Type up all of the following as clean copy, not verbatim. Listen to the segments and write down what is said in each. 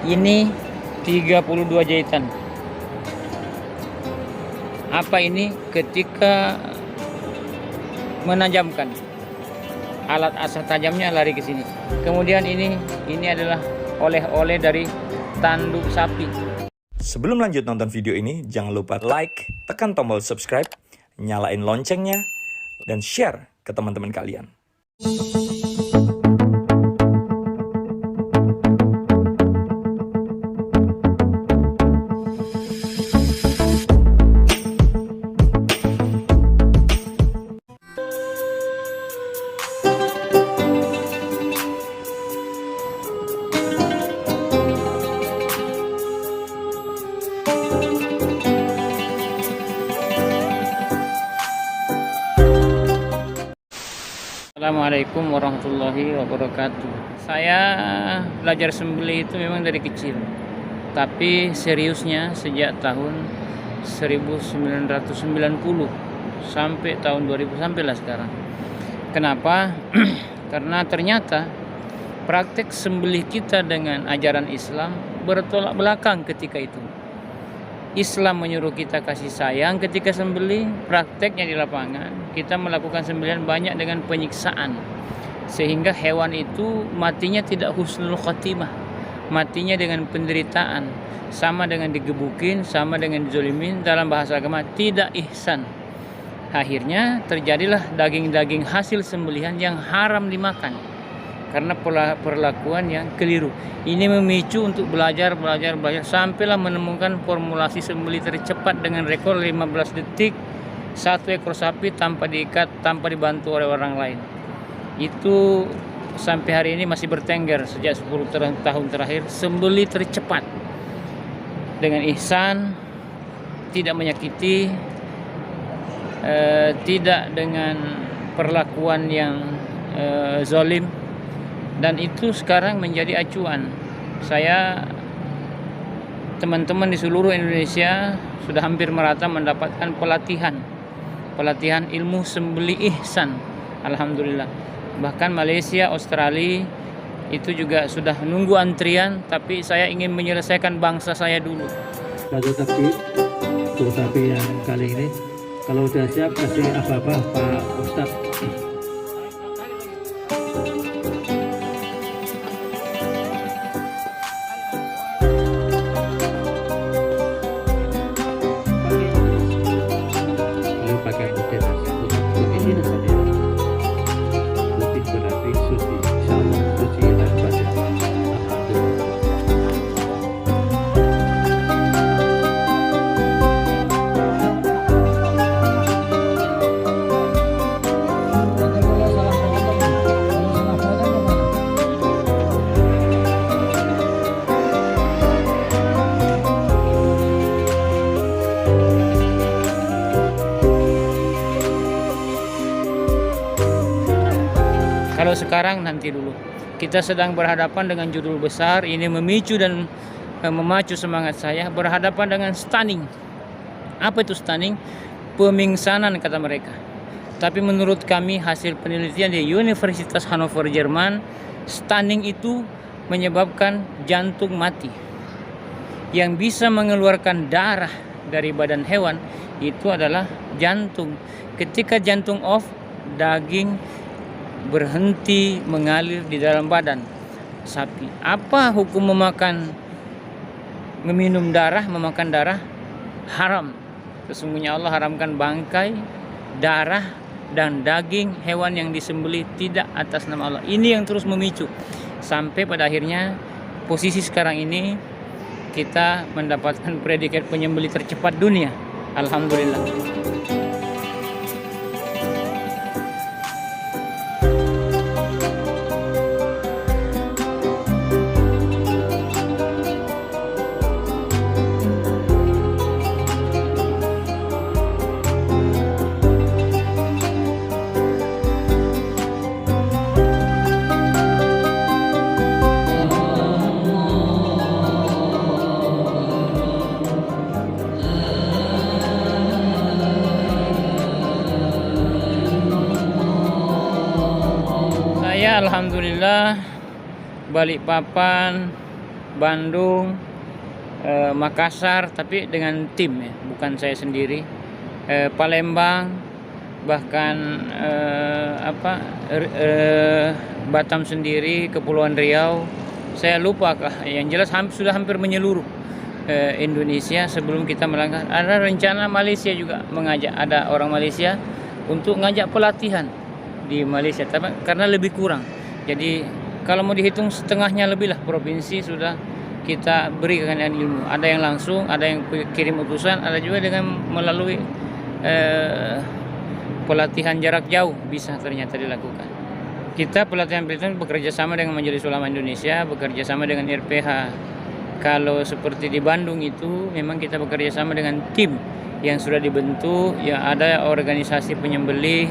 Ini 32 jahitan. Apa ini? Ketika menajamkan, alat asah tajamnya lari ke sini. Kemudian ini adalah oleh-oleh dari tanduk sapi. Sebelum lanjut nonton video ini, jangan lupa like, tekan tombol subscribe, nyalain loncengnya, dan share ke teman-teman kalian. Assalamualaikum warahmatullahi wabarakatuh. Saya belajar sembelih itu memang dari kecil, tapi seriusnya sejak tahun 1990 sampai tahun 2000 sampailah sekarang. Kenapa? Karena ternyata praktek sembelih kita dengan ajaran Islam bertolak belakang ketika itu. Islam menyuruh kita kasih sayang ketika sembelih, prakteknya di lapangan kita melakukan sembelihan banyak dengan penyiksaan, sehingga hewan itu matinya tidak husnul khotimah, matinya dengan penderitaan, sama dengan digebukin, sama dengan dizolimin. Dalam bahasa agama tidak ihsan. Akhirnya terjadilah daging-daging hasil sembelihan yang haram dimakan karena perlakuan yang keliru. Ini memicu untuk belajar sampailah menemukan formulasi sembelih tercepat dengan rekor 15 detik satu ekor sapi tanpa diikat, tanpa dibantu oleh orang lain. Itu sampai hari ini masih bertengger. Sejak 10 tahun terakhir, sembelih tercepat dengan ihsan, tidak menyakiti, tidak dengan perlakuan yang zalim. Dan itu sekarang menjadi acuan. Saya, teman-teman di seluruh Indonesia sudah hampir merata mendapatkan pelatihan ilmu sembelih ihsan. Alhamdulillah. Bahkan Malaysia, Australia itu juga sudah menunggu antrian, tapi saya ingin menyelesaikan bangsa saya dulu. Satu takbir untuk sapi yang kali ini. Kalau udah siap kasih apa-apa Pak Ustadz. Kalau sekarang nanti dulu. Kita sedang berhadapan dengan judul besar. Ini memicu dan memacu semangat saya. Berhadapan dengan stunning. Apa itu stunning? Pemingsanan kata mereka. Tapi menurut kami hasil penelitian di Universitas Hannover Jerman, stunning itu menyebabkan jantung mati. Yang bisa mengeluarkan darah dari badan hewan itu adalah jantung. Ketika jantung off, daging berhenti mengalir di dalam badan sapi. Apa hukum meminum darah, memakan darah? Haram. Sesungguhnya Allah haramkan bangkai, darah, dan daging hewan yang disembelih tidak atas nama Allah. Ini yang terus memicu sampai pada akhirnya posisi sekarang ini kita mendapatkan predikat penyembelih tercepat dunia. Alhamdulillah. Alhamdulillah Balikpapan Bandung, Makassar, tapi dengan tim ya, bukan saya sendiri. Palembang, bahkan Batam sendiri, Kepulauan Riau. Saya lupa, yang jelas sudah hampir menyeluruh Indonesia sebelum kita melangkah. Ada rencana Malaysia juga mengajak, ada orang Malaysia untuk ngajak pelatihan di Malaysia, tapi karena lebih kurang. Jadi kalau mau dihitung setengahnya lebih lah provinsi sudah kita berikan ilmu. Ada yang langsung, ada yang kirim utusan, ada juga dengan melalui pelatihan jarak jauh bisa ternyata dilakukan. Kita pelatihan bekerja sama dengan Majelis Ulama Indonesia, bekerja sama dengan RPH. Kalau seperti di Bandung itu memang kita bekerja sama dengan tim yang sudah dibentuk, ya ada organisasi penyembelih,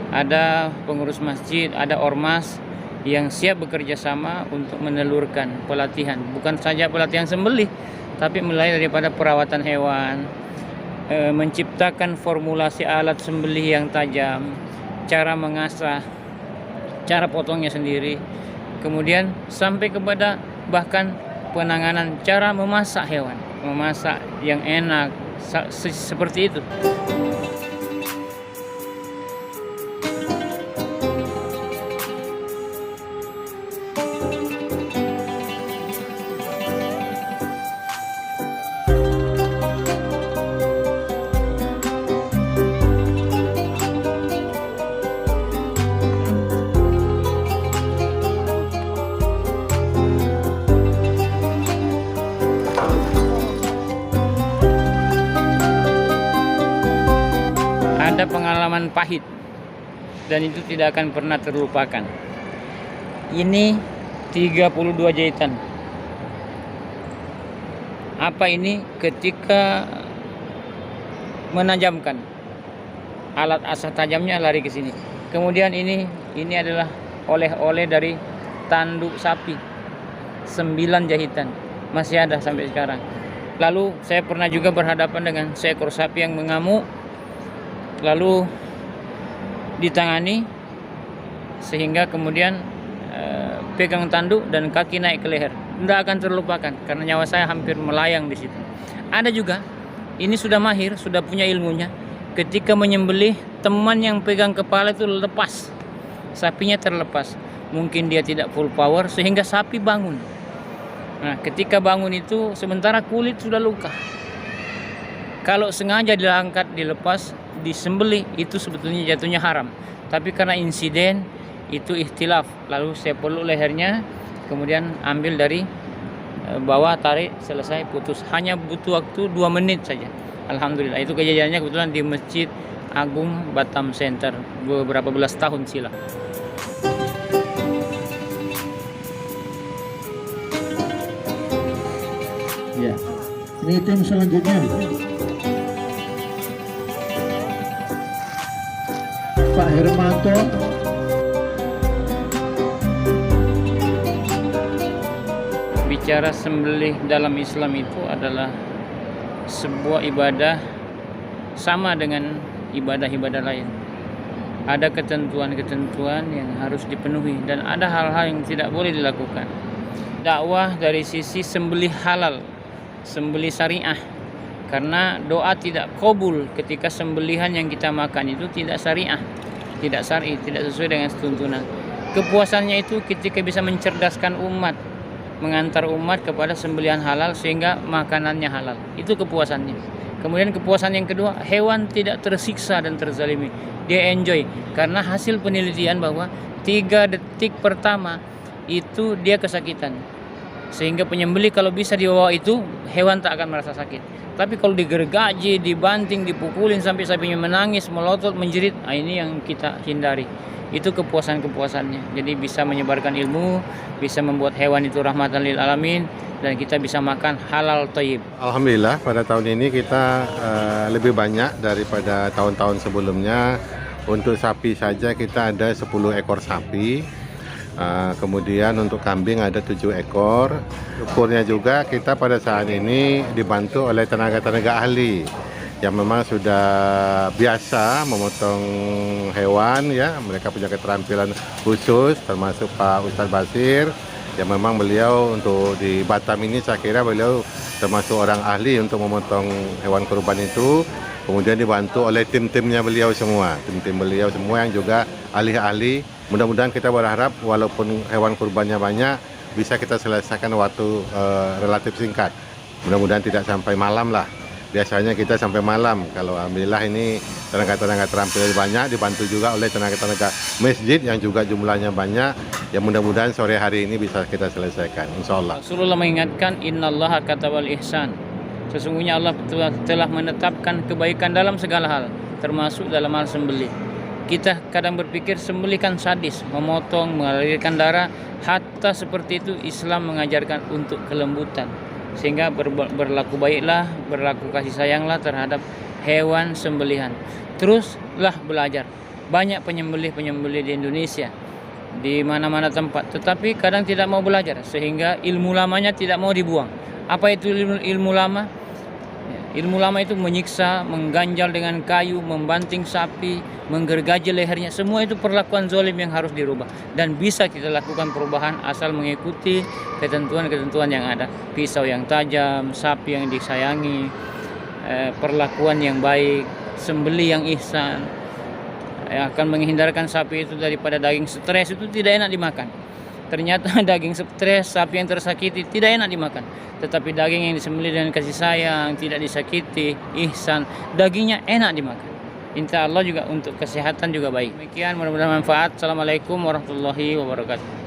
ada pengurus masjid, ada ormas yang siap bekerja sama untuk menelurkan pelatihan. Bukan saja pelatihan sembelih, tapi mulai daripada perawatan hewan, menciptakan formulasi alat sembelih yang tajam, cara mengasah, cara potongnya sendiri, kemudian sampai kepada bahkan penanganan cara memasak hewan, memasak yang enak, seperti itu. Ada pengalaman pahit dan itu tidak akan pernah terlupakan. Ini 32 jahitan. Apa ini? Ketika menajamkan, alat asah tajamnya lari ke sini. Kemudian ini adalah oleh-oleh dari tanduk sapi, 9 jahitan, masih ada sampai sekarang. Lalu saya pernah juga berhadapan dengan seekor sapi yang mengamuk, lalu ditangani sehingga kemudian pegang tanduk dan kaki naik ke leher. Tidak akan terlupakan karena nyawa saya hampir melayang di situ. Ada juga, ini sudah mahir, sudah punya ilmunya. Ketika menyembelih, teman yang pegang kepala itu lepas, sapinya terlepas. Mungkin dia tidak full power sehingga sapi bangun. Nah, ketika bangun itu sementara kulit sudah luka. Kalau sengaja diangkat, dilepas, disembelih, itu sebetulnya jatuhnya haram. Tapi karena insiden itu ikhtilaf, lalu saya peluk lehernya, kemudian ambil dari bawah, tarik, selesai, putus. Hanya butuh waktu 2 menit saja. Alhamdulillah. Itu kejadiannya kebetulan di Masjid Agung Batam Center beberapa belas tahun silam. Ya, ini tim selanjutnya. Pak Hermanto. Bicara sembelih dalam Islam itu adalah sebuah ibadah sama dengan ibadah-ibadah lain. Ada ketentuan-ketentuan yang harus dipenuhi dan ada hal-hal yang tidak boleh dilakukan. Dakwah dari sisi sembelih halal, sembelih syariah. Karena doa tidak qabul ketika sembelihan yang kita makan itu tidak syariah, tidak syar'i, tidak sesuai dengan tuntunan. Kepuasannya itu ketika bisa mencerdaskan umat, mengantar umat kepada sembelihan halal sehingga makanannya halal. Itu kepuasannya. Kemudian kepuasan yang kedua, hewan tidak tersiksa dan terzalimi. Dia enjoy karena hasil penelitian bahwa 3 detik pertama itu dia kesakitan. Sehingga penyembelih kalau bisa dibawa itu, hewan tak akan merasa sakit. Tapi kalau digergaji, dibanting, dipukulin sampai sapinya menangis, melotot, menjerit, ini yang kita hindari. Itu kepuasan-kepuasannya. Jadi bisa menyebarkan ilmu, bisa membuat hewan itu rahmatan lil alamin, dan kita bisa makan halal thayyib. Alhamdulillah pada tahun ini kita lebih banyak daripada tahun-tahun sebelumnya. Untuk sapi saja kita ada 10 ekor sapi. Kemudian untuk kambing ada 7 ekor. Ukurnya juga kita pada saat ini dibantu oleh tenaga-tenaga ahli yang memang sudah biasa memotong hewan ya. Mereka punya keterampilan khusus, termasuk Pak Ustadz Basir Ya memang beliau untuk di Batam ini saya kira beliau termasuk orang ahli untuk memotong hewan kurban itu. Kemudian dibantu oleh tim-timnya beliau semua, tim-tim beliau semua yang juga ahli-ahli. Mudah-mudahan kita berharap walaupun hewan kurbannya banyak, bisa kita selesaikan waktu relatif singkat. Mudah-mudahan tidak sampai malam lah. Biasanya kita sampai malam. Kalau alhamdulillah ini tenaga-tenaga terampil banyak, dibantu juga oleh tenaga-tenaga masjid yang juga jumlahnya banyak. Ya mudah-mudahan sore hari ini bisa kita selesaikan, insya Allah. Rasulullah mengingatkan, innallaha katabal ihsan. Sesungguhnya Allah telah menetapkan kebaikan dalam segala hal, termasuk dalam hal sembelih. Kita kadang berpikir sembelih kan sadis, memotong, mengalirkan darah. Hatta seperti itu Islam mengajarkan untuk kelembutan. Sehingga berlaku baiklah, berlaku kasih sayanglah terhadap hewan sembelihan. Teruslah belajar. Banyak penyembelih-penyembelih di Indonesia, di mana-mana tempat, tetapi kadang tidak mau belajar, sehingga ilmu lamanya tidak mau dibuang. Apa itu ilmu lama? Ilmu lama itu menyiksa, mengganjal dengan kayu, membanting sapi, menggergaji lehernya. Semua itu perlakuan zalim yang harus dirubah. Dan bisa kita lakukan perubahan asal mengikuti ketentuan-ketentuan yang ada. Pisau yang tajam, sapi yang disayangi, perlakuan yang baik, sembelih yang ihsan, akan menghindarkan sapi itu daripada daging stres itu tidak enak dimakan. Ternyata daging stres, sapi yang tersakiti tidak enak dimakan. Tetapi daging yang disembelih dengan kasih sayang, tidak disakiti, ihsan, dagingnya enak dimakan. Insya Allah juga untuk kesehatan juga baik. Demikian, mudah-mudahan manfaat. Assalamualaikum warahmatullahi wabarakatuh.